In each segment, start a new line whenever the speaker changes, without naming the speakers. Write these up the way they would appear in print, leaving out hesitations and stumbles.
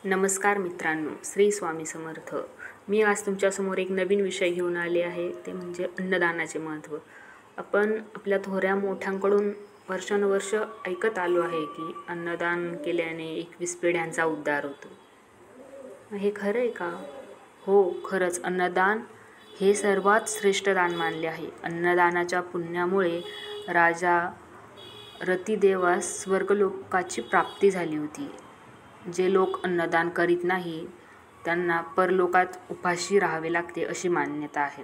नमस्कार मित्रांनो, श्री स्वामी समर्थ। मी आज तुमच्यासमोर एक नवीन विषय घेऊन आले आहे, ते म्हणजे अन्नदानाचे महत्त्व। आपण आपल्या थोऱ्या मोठ्यांकडून वर्षानुवर्ष ऐकत आलो आहे की अन्नदान केल्याने 21 पिढ्यांचा उद्धार होतो। हे खरं आहे का? हो, खरंच अन्नदान हे सर्वात श्रेष्ठ दान मानले आहे। अन्नदानाच्या पुण्यामुळे राजा रतिदेवास स्वर्गलोकाची प्राप्ती झाली होती। जे लोक अन्नदान करीत नाही त्यांना परलोकात उपाशी राहावे लागते अशी मान्यता आहे।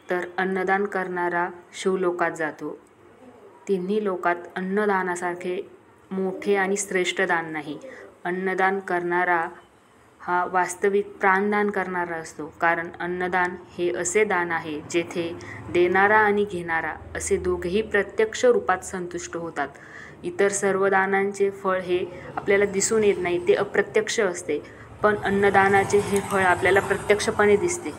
तर अन्नदान करणारा शिवलोकात जातो। तिन्ही लोकात अन्नदानासारखे मोठे आणि श्रेष्ठ दान नाही। अन्नदान करणारा हा वास्तविक प्राणदान करणारा असतो, कारण अन्नदान हे असे दान आहे जेथे देणारा आणि घेणारा असे दोघेही प्रत्यक्ष रूपात संतुष्ट होतात। इतर सर्व दानांचे फळ हे आपल्याला दिसून येत नाही, ते अप्रत्यक्ष असते, पण अन्नदानाचे हे फळ आपल्याला प्रत्यक्षपणे दिसते।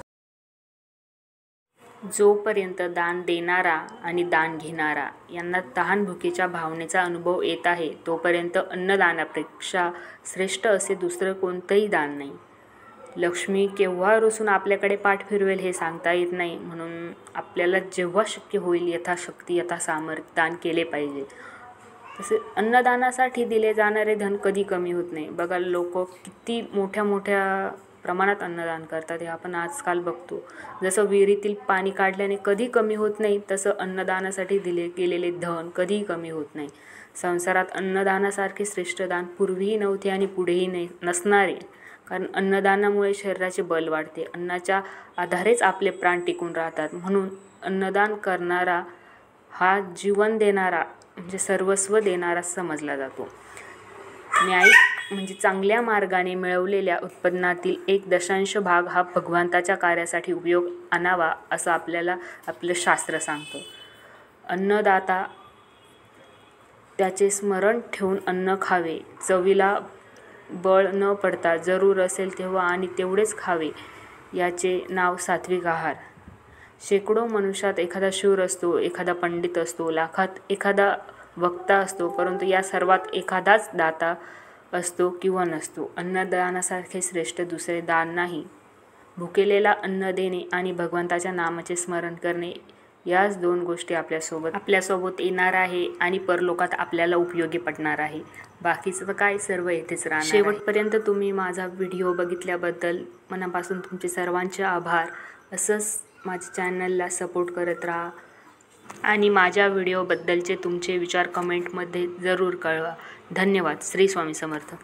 जोपर्यंत दान देणारा आणि दान घेणारा यांना तहान-भुकेच्या भावनेचा अनुभव येत आहे, तोपर्यंत अन्नदानापेक्षा श्रेष्ठ असे दुसरं कोणतंही दान नाही। लक्ष्मी केव्हा रुसून आपल्याकडे पाठ फिरवेल हे सांगता येत नाही, म्हणून आपल्याला जेव्हा शक्य होईल यथाशक्ती यथासामर्थ्य दान केले पाहिजे। तसे अन्नदानासाठी दिले जाणारे धन कधी कमी होत नाही। बघा, लोक किती मोठ्या मोठ्या प्रमाणात अन्नदान करतात हे आपण आजकाल बघतो। जसं विहिरीतील पाणी काढल्याने कधी कमी होत नाही, तसं अन्नदानासाठी दिले गेलेले धन कधीही कमी होत नाही। संसारात अन्नदानासारखे श्रेष्ठ दान पूर्वीही नव्हते आणि पुढेही नसणारे, कारण अन्नदानामुळे शरीराचे बल वाढते। अन्नाच्या आधारेच आपले प्राण टिकून राहतात, म्हणून अन्नदान करणारा हा जीवन देणारा म्हणजे सर्वस्व देणारा समजला जातो। न्यायिक म्हणजे चांगल्या मार्गाने मिळवलेल्या उत्पन्नातील 1/2 भाग हा भगवंताच्या कार्यासाठी उपयोग आणावा असं आपल्याला आपलं शास्त्र सांगतं। अन्नदाता त्याचे स्मरण ठेवून अन्न खावे, चवीला बळ न पडता जरूर असेल तेव्हा आणि तेवढेच खावे, याचे नाव सात्विक आहार। शेकडो मनुष्यात एखादा शूर असतो, एखादा पंडित असतो, लाखात एखादा वक्ता असतो, परंतु या सर्वात एखादाच दाता असतो किंवा नसतो। अन्नदानासारखे श्रेष्ठ दुसरे दान नाही। भुकेलेला अन्न देणे आणि भगवंताच्या नामाचे स्मरण करणे, याच 2 गोष्टी आपल्यासोबत येणार आहे आणि परलोकात आपल्याला उपयोगी पडणार आहे। बाकीचं तर काय, सर्व येथेच राहणार आहे। शेवटपर्यंत तुम्ही माझा व्हिडिओ बघितल्याबद्दल मनापासून तुमचे सर्वांचे आभार। असंच माझ्या चॅनलला सपोर्ट करत राहा आणि माझ्या व्हिडिओबद्दलचे तुमचे विचार कमेंटमध्ये जरूर कळवा। धन्यवाद। श्री स्वामी समर्थ।